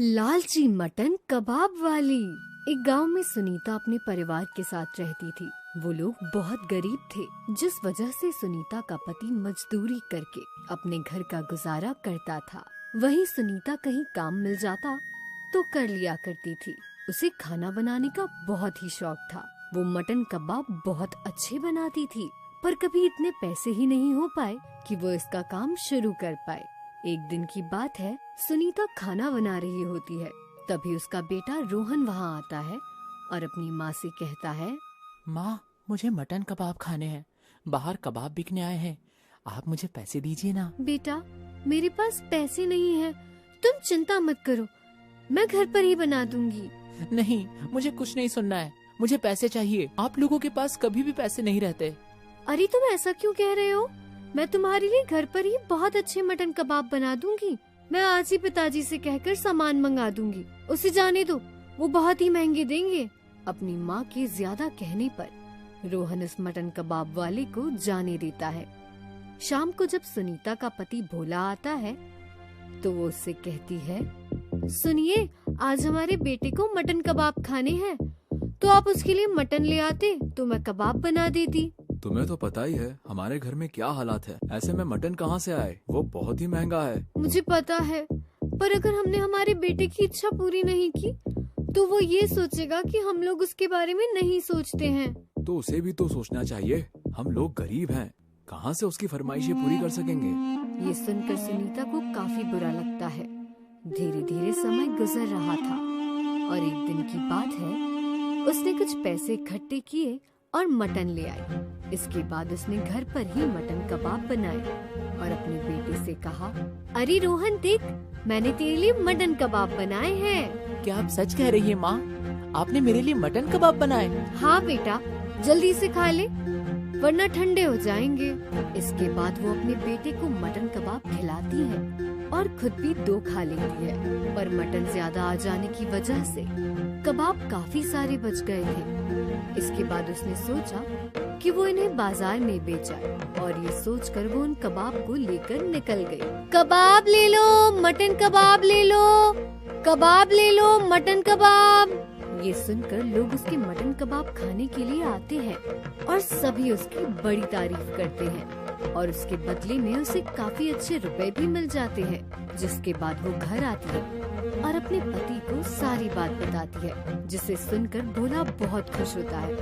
लालची मटन कबाब वाली। एक गांव में सुनीता अपने परिवार के साथ रहती थी। वो लोग बहुत गरीब थे, जिस वजह से सुनीता का पति मजदूरी करके अपने घर का गुजारा करता था। वहीं सुनीता कहीं काम मिल जाता तो कर लिया करती थी। उसे खाना बनाने का बहुत ही शौक था। वो मटन कबाब बहुत अच्छे बनाती थी, पर कभी इतने पैसे ही नहीं हो पाए कि वो इसका काम शुरू कर पाए। एक दिन की बात है, सुनीता खाना बना रही होती है, तभी उसका बेटा रोहन वहाँ आता है और अपनी माँ से कहता है, माँ, मुझे मटन कबाब खाने हैं। बाहर कबाब बिकने आए हैं, आप मुझे पैसे दीजिए ना। बेटा, मेरे पास पैसे नहीं है, तुम चिंता मत करो, मैं घर पर ही बना दूंगी। नहीं, मुझे कुछ नहीं सुनना है, मुझे पैसे चाहिए। आप लोगों के पास कभी भी पैसे नहीं रहते। अरे तुम ऐसा क्यों कह रहे हो? मैं तुम्हारे लिए घर पर ही बहुत अच्छे मटन कबाब बना दूंगी। मैं आज ही पिताजी से कहकर सामान मंगा दूंगी। उसे जाने दो, वो बहुत ही महंगे देंगे। अपनी माँ के ज्यादा कहने पर रोहन इस मटन कबाब वाले को जाने देता है। शाम को जब सुनीता का पति भोला आता है तो वो उससे कहती है, सुनिए, आज हमारे बेटे को मटन कबाब खाने हैं, तो आप उसके लिए मटन ले आते तो मैं कबाब बना देती। तुम्हें तो पता ही है हमारे घर में क्या हालात है। ऐसे में मटन कहाँ से आए? वो बहुत ही महंगा है। मुझे पता है, पर अगर हमने हमारे बेटे की इच्छा पूरी नहीं की तो वो ये सोचेगा कि हम लोग उसके बारे में नहीं सोचते हैं। तो उसे भी तो सोचना चाहिए, हम लोग गरीब हैं, कहाँ से उसकी फरमाइशें पूरी कर सकेंगे। ये सुनकर सुनीता को काफी बुरा लगता है। धीरे धीरे समय गुजर रहा था और एक दिन की बात है, उसने कुछ पैसे इकट्ठे किए और मटन ले आई। इसके बाद उसने घर पर ही मटन कबाब बनाए और अपने बेटे से कहा, अरे रोहन देख, मैंने तेरे लिए मटन कबाब बनाए हैं। क्या आप सच कह रही हैं माँ? आपने मेरे लिए मटन कबाब बनाए? हाँ बेटा, जल्दी से खा ले वरना ठंडे हो जाएंगे। इसके बाद वो अपने बेटे को मटन कबाब खिलाती है और खुद भी 2 खा लेती है, पर मटन ज्यादा आ जाने की वजह से कबाब काफी सारे बच गए थे। इसके बाद उसने सोचा कि वो इन्हें बाजार में बेचाए और ये सोचकर वो उन कबाब को लेकर निकल गई। कबाब ले लो, मटन कबाब ले लो, कबाब ले लो, मटन कबाब। ये सुनकर लोग उसके मटन कबाब खाने के लिए आते हैं और सभी उसकी बड़ी तारीफ करते हैं और उसके बदले में उसे काफी अच्छे रुपए भी मिल जाते हैं। जिसके बाद वो घर आती है और अपने पति को सारी बात बताती है, जिसे सुनकर भोला बहुत खुश होता है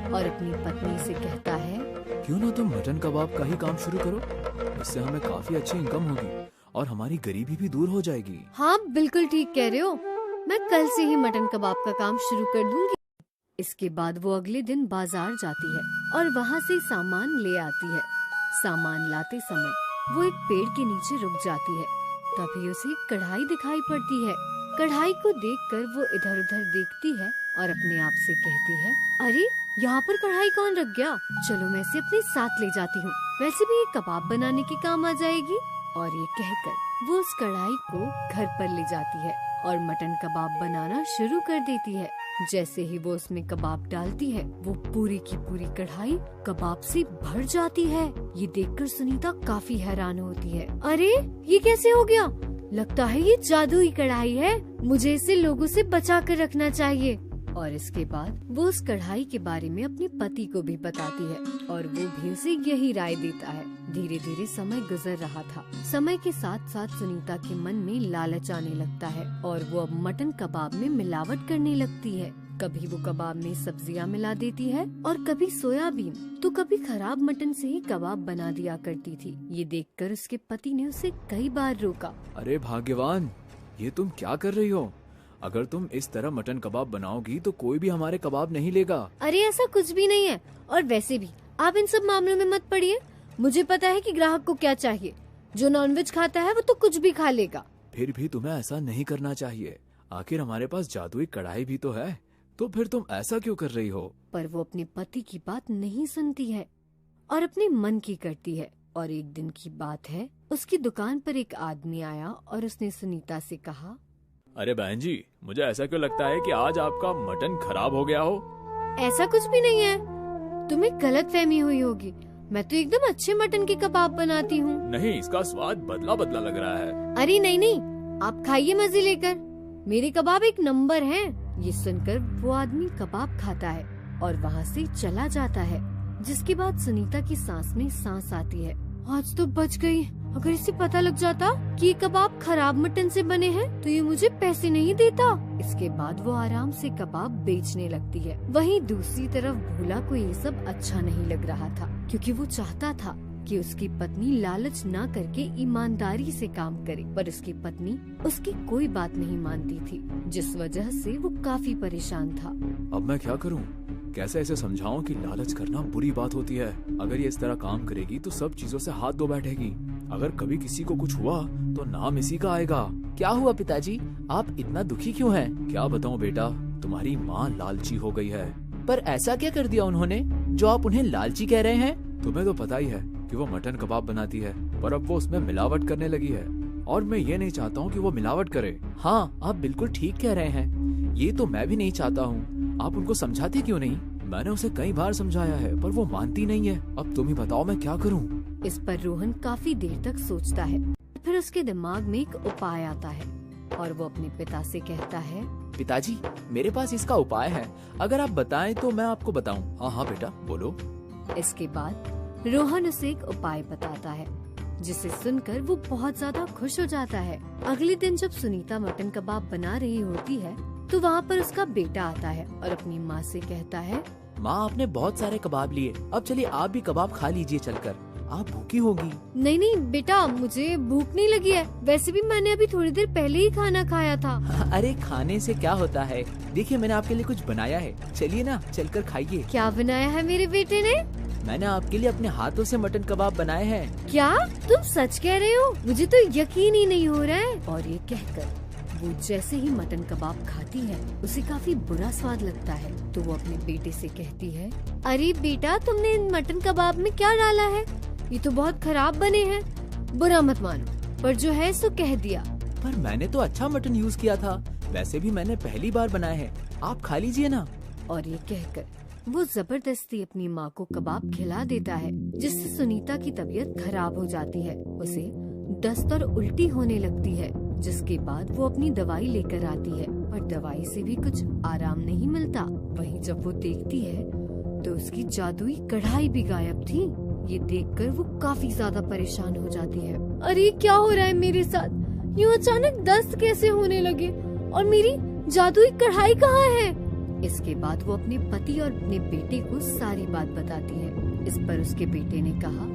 और अपनी पत्नी से कहता है, क्यों ना तुम मटन कबाब का ही काम शुरू करो, इससे हमें काफी अच्छी इनकम होगी और हमारी गरीबी भी दूर हो जाएगी। हाँ बिल्कुल ठीक कह रहे हो, मैं कल से ही मटन कबाब का काम शुरू कर दूंगी। इसके बाद वो अगले दिन बाजार जाती है और वहाँ से सामान ले आती है। सामान लाते समय वो एक पेड़ के नीचे रुक जाती है, तभी उसे कढ़ाई दिखाई पड़ती है। कढ़ाई को देखकर वो इधर उधर देखती है और अपने आप से कहती है, अरे यहाँ पर कढ़ाई कौन रख गया? चलो मैं इसे अपने साथ ले जाती हूँ, वैसे भी ये कबाब बनाने के काम आ जाएगी। और ये कहकर वो उस कढ़ाई को घर पर ले जाती है और मटन कबाब बनाना शुरू कर देती है। जैसे ही वो उसमें कबाब डालती है, वो पूरी की पूरी कढ़ाई कबाब से भर जाती है। ये देखकर सुनीता काफी हैरान होती है। अरे ये कैसे हो गया? लगता है ये जादुई कढ़ाई है, मुझे इसे लोगों से बचा कर रखना चाहिए। और इसके बाद वो उस कढ़ाई के बारे में अपने पति को भी बताती है और वो भी उसे यही राय देता है। धीरे धीरे समय गुजर रहा था। समय के साथ साथ सुनीता के मन में लालच आने लगता है और वो अब मटन कबाब में मिलावट करने लगती है। कभी वो कबाब में सब्जियां मिला देती है और कभी सोयाबीन, तो कभी खराब मटन से ही कबाब बना दिया करती थी। ये देखकर उसके पति ने उसे कई बार रोका। अरे भाग्यवान, ये तुम क्या कर रही हो? अगर तुम इस तरह मटन कबाब बनाओगी तो कोई भी हमारे कबाब नहीं लेगा। अरे ऐसा कुछ भी नहीं है, और वैसे भी आप इन सब मामलों में मत पड़िए। मुझे पता है कि ग्राहक को क्या चाहिए। जो नॉनवेज खाता है वो तो कुछ भी खा लेगा। फिर भी तुम्हें ऐसा नहीं करना चाहिए, आखिर हमारे पास जादुई कढ़ाई भी तो है, तो फिर तुम ऐसा क्यों कर रही हो? पर वो अपने पति की बात नहीं सुनती है और अपने मन की करती है। और एक दिन की बात है, उसकी दुकान पर एक आदमी आया और उसने सुनीता से कहा, अरे बहन जी, मुझे ऐसा क्यों लगता है कि आज आपका मटन खराब हो गया हो? ऐसा कुछ भी नहीं है, तुम्हें गलतफहमी हुई होगी। मैं तो एकदम अच्छे मटन के कबाब बनाती हूँ। नहीं, इसका स्वाद बदला बदला लग रहा है। अरे नहीं नहीं, आप खाइए मजे लेकर। मेरे कबाब एक नंबर हैं। ये सुनकर वो आदमी कबाब खाता है और वहाँ से चला जाता है। जिसके बाद सुनीता की सांस में सांस आती है। आज तो बच गई। अगर इसे पता लग जाता कि ये कबाब खराब मटन से बने हैं, तो ये मुझे पैसे नहीं देता। इसके बाद वो आराम से कबाब बेचने लगती है। वहीं दूसरी तरफ भोला को ये सब अच्छा नहीं लग रहा था, क्योंकि वो चाहता था कि उसकी पत्नी लालच ना करके ईमानदारी से काम करे, पर उसकी पत्नी उसकी कोई बात नहीं मानती थी, जिस वजह से वो काफी परेशान था। अब मैं क्या करूं? कैसे ऐसे समझाऊं कि लालच करना बुरी बात होती है। अगर ये इस तरह काम करेगी तो सब चीजों से हाथ धो बैठेगी। अगर कभी किसी को कुछ हुआ तो नाम इसी का आएगा। क्या हुआ पिताजी, आप इतना दुखी क्यों हैं? क्या बताऊं बेटा, तुम्हारी माँ लालची हो गई है। पर ऐसा क्या कर दिया उन्होंने जो आप उन्हें लालची कह रहे हैं? तुम्हें तो पता ही है कि वो मटन कबाब बनाती है, पर अब वो उसमें मिलावट करने लगी है और मैं ये नहीं चाहता हूँ कि वो मिलावट करे। हाँ, आप बिल्कुल ठीक कह रहे हैं। ये तो मैं भी नहीं चाहता हूँ। आप उनको समझाते क्यों नहीं? मैंने उसे कई बार समझाया है, पर वो मानती नहीं है। अब तुम ही बताओ मैं क्या करूँ? इस पर रोहन काफी देर तक सोचता है। फिर उसके दिमाग में एक उपाय आता है और वो अपने पिता से कहता है, पिताजी, मेरे पास इसका उपाय है। अगर आप बताएं तो मैं आपको बताऊं। हाँ हाँ बेटा, बोलो। इसके बाद रोहन उसे एक उपाय बताता है, जिसे सुनकर वो बहुत ज्यादा खुश हो जाता है। अगले दिन जब सुनीता मटन कबाब बना रही होती है, तो वहाँ पर उसका बेटा आता है और अपनी माँ से कहता है, माँ, आपने बहुत सारे कबाब लिए, अब चलिए आप भी कबाब खा लीजिए चलकर। आप भूखी होगी। नहीं नहीं बेटा, मुझे भूख नहीं लगी है। वैसे भी मैंने अभी थोड़ी देर पहले ही खाना खाया था। अरे खाने से क्या होता है, देखिए मैंने आपके लिए कुछ बनाया है, चलिए ना चलकर खाइए। क्या बनाया है मेरे बेटे ने? मैंने आपके लिए अपने हाथों से मटन कबाब बनाए हैं। क्या तुम सच कह रहे हो? मुझे तो यकीन ही नहीं हो रहा है। और ये कहकर वो जैसे ही मटन कबाब खाती है, उसे काफी बुरा स्वाद लगता है। तो वो अपने बेटे से कहती है, अरे बेटा, तुमने इन मटन कबाब में क्या डाला है? ये तो बहुत खराब बने हैं। बुरा मत मानो, पर जो है सो कह दिया। पर मैंने तो अच्छा मटन यूज किया था। वैसे भी मैंने पहली बार बनाए हैं, आप खा लीजिए ना। और ये कहकर वो जबरदस्ती अपनी माँ को कबाब खिला देता है, जिससे सुनीता की तबीयत खराब हो जाती है। उसे दस्त और उल्टी होने लगती है, जिसके बाद वो अपनी दवाई लेकर आती है, पर दवाई से भी कुछ आराम नहीं मिलता। वहीं जब वो देखती है तो उसकी जादुई कढ़ाई भी गायब थी। ये देखकर वो काफी ज्यादा परेशान हो जाती है। अरे क्या हो रहा है मेरे साथ? यूँ अचानक दस्त कैसे होने लगे? और मेरी जादुई कढ़ाई कहाँ है? इसके बाद वो अपने पति और अपने बेटे को सारी बात बताती है। इस पर उसके बेटे ने कहा,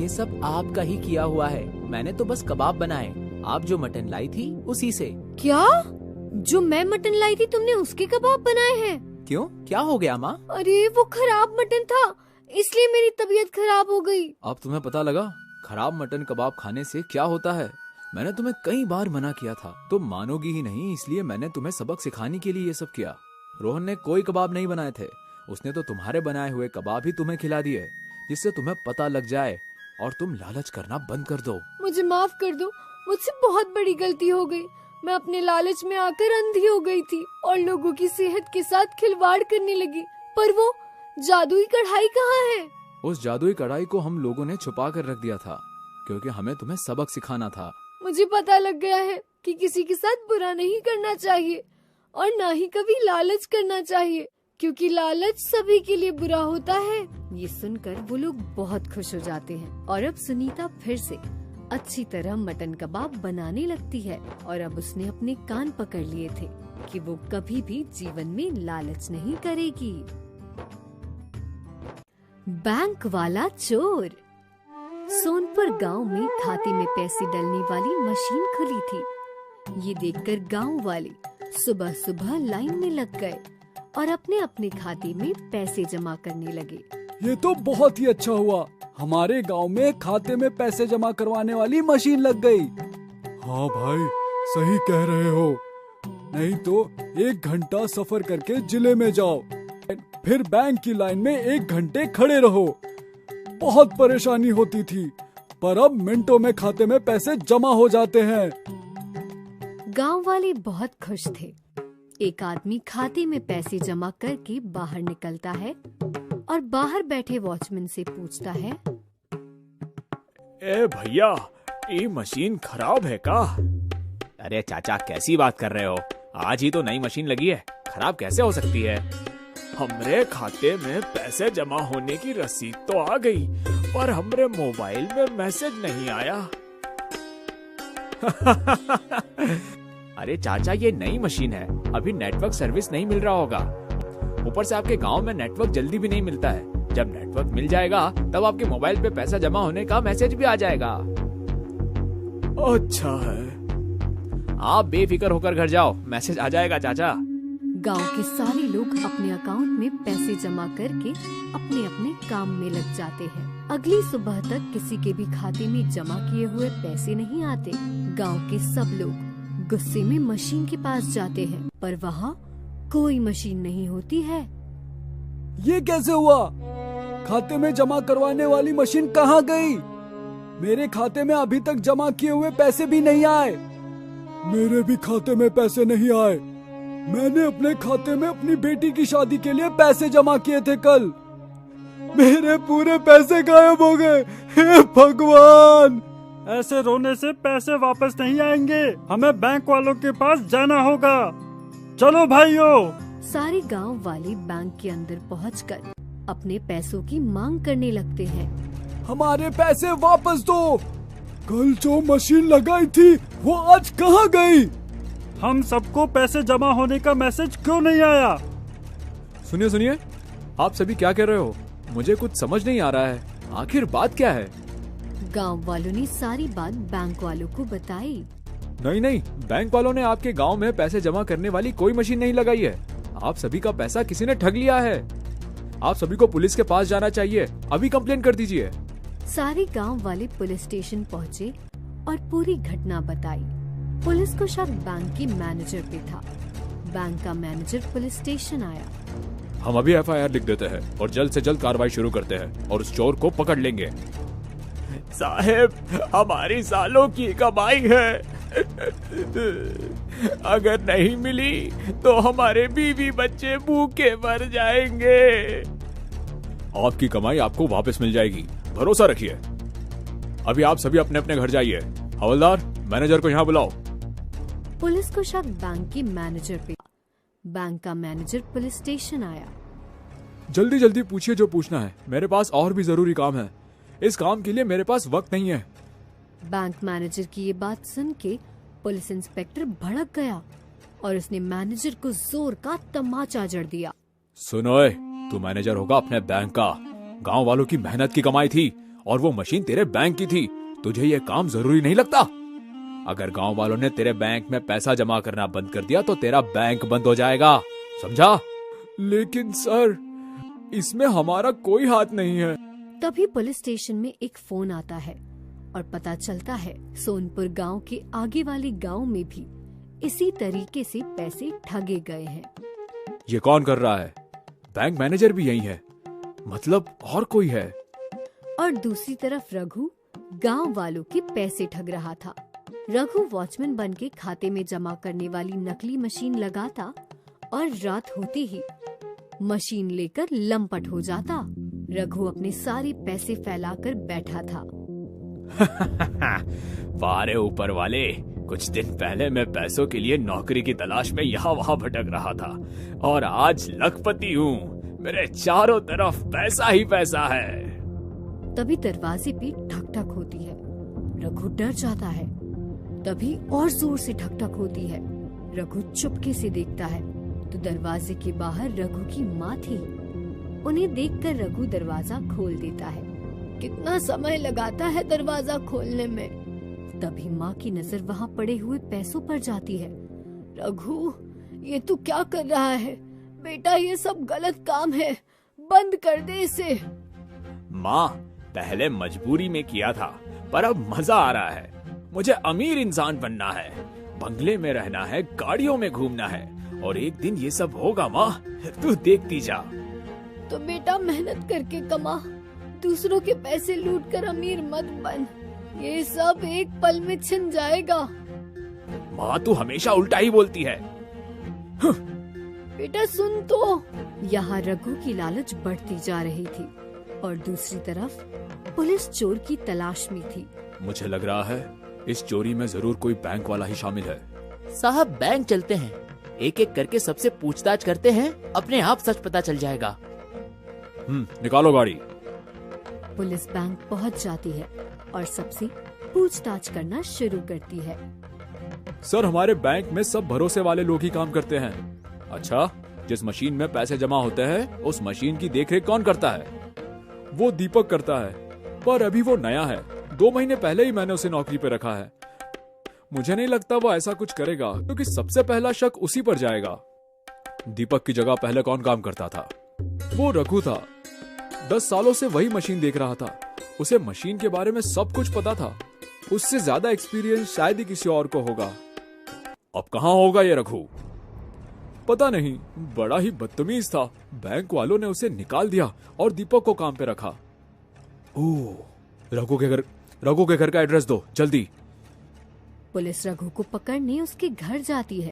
ये सब आपका ही किया हुआ है, मैंने तो बस कबाब बनाए, आप जो मटन लाई थी उसी से। क्या? जो मैं मटन लाई थी तुमने उसके कबाब बनाए हैं? क्यों, क्या हो गया माँ? अरे वो खराब मटन था, इसलिए मेरी तबीयत खराब हो गई। अब तुम्हें पता लगा खराब मटन कबाब खाने से क्या होता है? मैंने तुम्हें कई बार मना किया था, तुम मानोगी ही नहीं, इसलिए मैंने तुम्हें सबक सिखाने के लिए ये सब किया। रोहन ने कोई कबाब नहीं बनाए थे, उसने तो तुम्हारे बनाए हुए कबाब ही तुम्हें खिला दिए, जिससे तुम्हें पता लग जाए और तुम लालच करना बंद कर दो। मुझे माफ कर दो, मुझसे बहुत बड़ी गलती हो गई। मैं अपने लालच में आकर अंधी हो गई थी और लोगों की सेहत के साथ खिलवाड़ करने लगी। पर वो जादुई कढ़ाई कहाँ है? उस जादुई कढ़ाई को हम लोगों ने छुपा कर रख दिया था, क्योंकि हमें तुम्हें सबक सिखाना था। मुझे पता लग गया है कि किसी के साथ बुरा नहीं करना चाहिए और ना ही कभी लालच करना चाहिए, क्योंकि लालच सभी के लिए बुरा होता है। ये सुनकर वो लोग बहुत खुश हो जाते हैं और अब सुनीता फिर से अच्छी तरह मटन कबाब बनाने लगती है। और अब उसने अपने कान पकड़ लिए थे कि वो कभी भी जीवन में लालच नहीं करेगी। बैंक वाला चोर। सोनपुर गांव में खाते में पैसे डालने वाली मशीन खुली थी। ये देखकर गांव वाले सुबह सुबह लाइन में लग गए और अपने अपने खाते में पैसे जमा करने लगे। ये तो बहुत ही अच्छा हुआ, हमारे गांव में खाते में पैसे जमा करवाने वाली मशीन लग गई। हाँ भाई, सही कह रहे हो। नहीं तो 1 घंटा सफर करके जिले में जाओ, फिर बैंक की लाइन में 1 घंटे खड़े रहो। बहुत परेशानी होती थी, पर अब मिनटों में खाते में पैसे जमा हो जाते हैं। गांव वाले बहुत खुश थे। एक आदमी खाते में पैसे जमा करके बाहर निकलता है और बाहर बैठे वॉचमैन से पूछता है, ए भैया, ये मशीन खराब है का? अरे चाचा, कैसी बात कर रहे हो? आज ही तो नई मशीन लगी है, खराब कैसे हो सकती है? हमरे खाते में पैसे जमा होने की रसीद तो आ गई, पर हमरे मोबाइल में मैसेज नहीं आया। अरे चाचा, ये नई मशीन है, अभी नेटवर्क सर्विस नहीं मिल रहा होगा। ऊपर से आपके गांव में नेटवर्क जल्दी भी नहीं मिलता है। जब नेटवर्क मिल जाएगा तब आपके मोबाइल पे पैसा जमा होने का मैसेज भी आ जाएगा। अच्छा है, आप बेफिक्र होकर घर जाओ, मैसेज आ जाएगा चाचा। गांव के सारे लोग अपने अकाउंट में पैसे जमा करके अपने अपने काम में लग जाते हैं। अगली सुबह तक किसी के भी खाते में जमा किए हुए पैसे नहीं आते। गांव के सब लोग गुस्से में मशीन के पास जाते हैं, पर वहाँ कोई मशीन नहीं होती है। ये कैसे हुआ? खाते में जमा करवाने वाली मशीन कहाँ गई? मेरे खाते में अभी तक जमा किए हुए पैसे भी नहीं आए। मेरे भी खाते में पैसे नहीं आए। मैंने अपने खाते में अपनी बेटी की शादी के लिए पैसे जमा किए थे कल। मेरे पूरे पैसे गायब हो गए। हे भगवान! ऐसे रोने से पैसे वापस नहीं आएंगे, हमें बैंक वालों के पास जाना होगा। चलो भाइयों। सारे गांव वाले बैंक के अंदर पहुंचकर अपने पैसों की मांग करने लगते हैं। हमारे पैसे वापस दो। कल जो मशीन लगाई थी वो आज कहाँ गई? हम सबको पैसे जमा होने का मैसेज क्यों नहीं आया? सुनिए सुनिए, आप सभी क्या कह रहे हो? मुझे कुछ समझ नहीं आ रहा है, आखिर बात क्या है? गांव वालों ने सारी बात बैंक वालों को बताई। नहीं, बैंक वालों ने आपके गांव में पैसे जमा करने वाली कोई मशीन नहीं लगाई है। आप सभी का पैसा किसी ने ठग लिया है। आप सभी को पुलिस के पास जाना चाहिए, अभी कंप्लेंट कर दीजिए। सारे गांव वाले पुलिस स्टेशन पहुंचे और पूरी घटना बताई। पुलिस को शक बैंक के मैनेजर पे था। बैंक का मैनेजर पुलिस स्टेशन आया। हम अभी FIR लिख देते हैं और जल्द से जल्द कार्रवाई शुरू करते हैं और उस चोर को पकड़ लेंगे। साहब, हमारी सालों की कमाई है, अगर नहीं मिली तो हमारे बीवी बच्चे भूखे मर जाएंगे। आपकी कमाई आपको वापस मिल जाएगी, भरोसा रखिए। अभी आप सभी अपने अपने घर जाइए। हवलदार, मैनेजर को यहाँ बुलाओ। पुलिस को शक बैंक के मैनेजर पे। बैंक का मैनेजर पुलिस स्टेशन आया। जल्दी जल्दी पूछिए जो पूछना है, मेरे पास और भी जरूरी काम है। इस काम के लिए मेरे पास वक्त नहीं है। बैंक मैनेजर की ये बात सुन के पुलिस इंस्पेक्टर भड़क गया और उसने मैनेजर को जोर का तमाचा जड़ दिया। सुन ओए, तू मैनेजर होगा अपने बैंक का। गांव वालों की मेहनत की कमाई थी और वो मशीन तेरे बैंक की थी। तुझे ये काम जरूरी नहीं लगता? अगर गांव वालों ने तेरे बैंक में पैसा जमा करना बंद कर दिया तो तेरा बैंक बंद हो जाएगा, समझा? लेकिन सर, इसमें हमारा कोई हाथ नहीं है। तभी पुलिस स्टेशन में एक फोन आता है और पता चलता है सोनपुर गांव के आगे वाले गांव में भी इसी तरीके से पैसे ठगे गए हैं। ये कौन कर रहा है? बैंक मैनेजर भी यही है, मतलब और कोई है? और दूसरी तरफ रघु गांव वालों के पैसे ठग रहा था। रघु वॉचमैन बन के खाते में जमा करने वाली नकली मशीन लगाता और रात होते ही मशीन लेकर लंपट हो जाता। रघु अपने सारे पैसे फैलाकर बैठा था। वारे ऊपर वाले, कुछ दिन पहले मैं पैसों के लिए नौकरी की तलाश में यहाँ वहाँ भटक रहा था और आज लखपति हूँ। मेरे चारों तरफ पैसा ही पैसा है। तभी दरवाजे पे ठक ठक होती है। रघु डर जाता है। तभी और जोर से ठक ठक होती है। रघु चुपके से देखता है तो दरवाजे के बाहर रघु की माँ थी। उन्हें देखकर रघु दरवाजा खोल देता है। कितना समय लगाता है दरवाजा खोलने में। तभी माँ की नजर वहाँ पड़े हुए पैसों पर जाती है। रघु, ये तू क्या कर रहा है? बेटा, ये सब गलत काम है, बंद कर दे इसे। माँ, पहले मजबूरी में किया था, पर अब मजा आ रहा है। मुझे अमीर इंसान बनना है, बंगले में रहना है, गाड़ियों में घूमना है और एक दिन ये सब होगा माँ, तू देखती जा। तो बेटा मेहनत करके कमा, दूसरों के पैसे लूट कर अमीर मत बन। ये सब एक पल में छिन जाएगा। माँ, तू हमेशा उल्टा ही बोलती है। बेटा सुन तो। यहाँ रघु की लालच बढ़ती जा रही थी और दूसरी तरफ पुलिस चोर की तलाश में थी। मुझे लग रहा है इस चोरी में जरूर कोई बैंक वाला ही शामिल है। साहब, बैंक चलते हैं, एक एक करके सबसे पूछताछ करते हैं, अपने आप सच पता चल जाएगा। निकालो गाड़ी। पुलिस बैंक पहुंच जाती है और सबसे पूछताछ करना शुरू करती है। सर, हमारे बैंक में सब भरोसे वाले लोग ही काम करते हैं। अच्छा, जिस मशीन में पैसे जमा होते हैं उस मशीन की देखरेख कौन करता है? वो दीपक करता है, पर अभी वो नया है। 2 महीने पहले ही मैंने उसे नौकरी पे रखा है। मुझे नहीं लगता वो ऐसा कुछ करेगा, क्योंकि सबसे पहला शक उसी पर जाएगा। दीपक की जगह पहले कौन काम करता था? वो रघु था। 10 सालों से वही मशीन देख रहा था। उसे मशीन के बारे में सब कुछ पता था। उससे ज्यादा एक्सपीरियंस शायद ही किसी और को होगा। अब कहाँ होगा ये रघु? पता नहीं, बड़ा ही बदतमीज था। बैंक वालों ने उसे निकाल दिया और दीपक को काम पे रखा। ओह, रघु के घर का एड्रेस दो जल्दी। पुलिस रघु को पकड़ने उसके घर जाती है,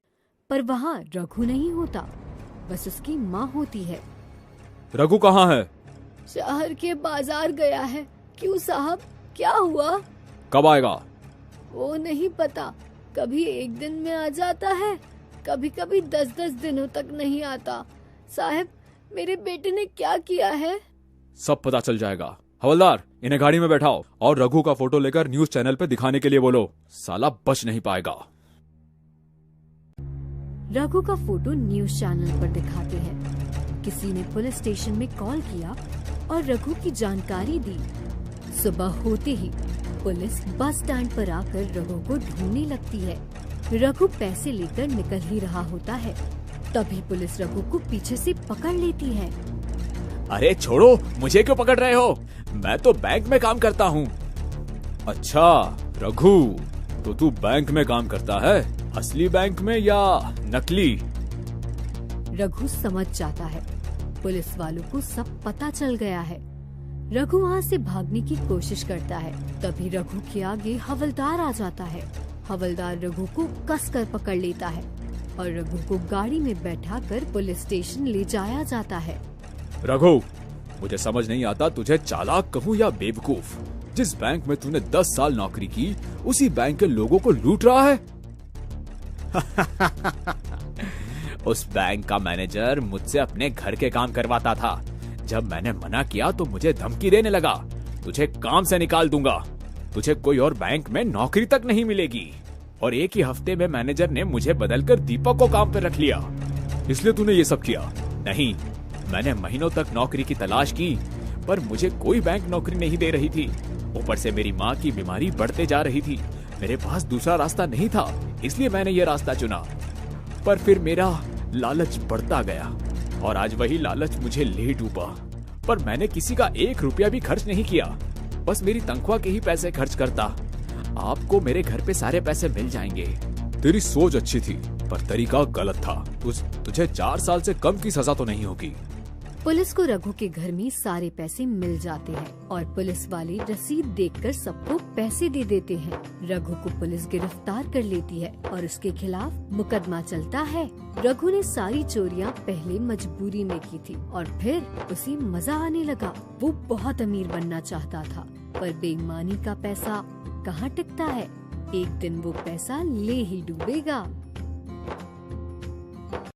पर वहाँ रघु नहीं होता, बस उसकी माँ होती है। रघु कहाँ है? शहर के बाजार गया है। क्यों साहब, क्या हुआ? कब आएगा? वो नहीं पता, कभी 1 दिन में आ जाता है, कभी कभी 10-10 दिनों तक नहीं आता। साहब, मेरे बेटे ने क्या किया है? सब पता चल जाएगा। हवलदार, इन्हें गाड़ी में बैठाओ और रघु का फोटो लेकर न्यूज चैनल पे दिखाने के लिए बोलो। साला बच नहीं पाएगा। रघु का फोटो न्यूज चैनल पर दिखाते हैं। किसी ने पुलिस स्टेशन में कॉल किया और रघु की जानकारी दी। सुबह होते ही पुलिस बस स्टैंड पर आकर रघु को ढूंढने लगती है। रघु पैसे लेकर निकल ही रहा होता है, तभी पुलिस रघु को पीछे से पकड़ लेती है। अरे छोड़ो, मुझे क्यों पकड़ रहे हो? मैं तो बैंक में काम करता हूँ। अच्छा रघु, तो तू बैंक में काम करता है? असली बैंक में या नकली? रघु समझ जाता है पुलिस वालों को सब पता चल गया है। रघु वहाँ से भागने की कोशिश करता है, तभी रघु के आगे हवलदार आ जाता है। हवलदार रघु को कसकर पकड़ लेता है और रघु को गाड़ी में बैठाकर पुलिस स्टेशन ले जाया जाता है। रघु, मुझे समझ नहीं आता तुझे चालाक कहूँ या बेवकूफ। जिस बैंक में तूने 10 साल नौकरी की, उसी बैंक के लोगों को लूट रहा है। उस बैंक का मैनेजर मुझसे अपने घर के काम करवाता था। जब मैंने मना किया तो मुझे धमकी देने लगा, तुझे काम से निकाल दूंगा, तुझे कोई और बैंक में नौकरी तक नहीं मिलेगी। और एक ही हफ्ते में मैनेजर ने मुझे बदलकर दीपक को काम पर रख लिया। इसलिए तूने ये सब किया? नहीं, मैंने महीनों तक नौकरी की तलाश की, पर मुझे कोई बैंक नौकरी नहीं दे रही थी। ऊपर से मेरी माँ की बीमारी बढ़ते जा रही थी। मेरे पास दूसरा रास्ता नहीं था, इसलिए मैंने ये रास्ता चुना। पर फिर मेरा लालच बढ़ता गया और आज वही लालच मुझे ले डूबा। पर मैंने किसी का 1 रुपया भी खर्च नहीं किया, बस मेरी तनख्वाह के ही पैसे खर्च करता। आपको मेरे घर पे सारे पैसे मिल जाएंगे। तेरी सोच अच्छी थी, पर तरीका गलत था। तुझे 4 साल से कम की सजा तो नहीं होगी। पुलिस को रघु के घर में सारे पैसे मिल जाते हैं और पुलिस वाले रसीद देखकर सबको पैसे दे देते हैं। रघु को पुलिस गिरफ्तार कर लेती है और उसके खिलाफ मुकदमा चलता है। रघु ने सारी चोरियां पहले मजबूरी में की थी और फिर उसे मजा आने लगा। वो बहुत अमीर बनना चाहता था, पर बेईमानी का पैसा कहाँ टिकता है। एक दिन वो पैसा ले ही डूबेगा।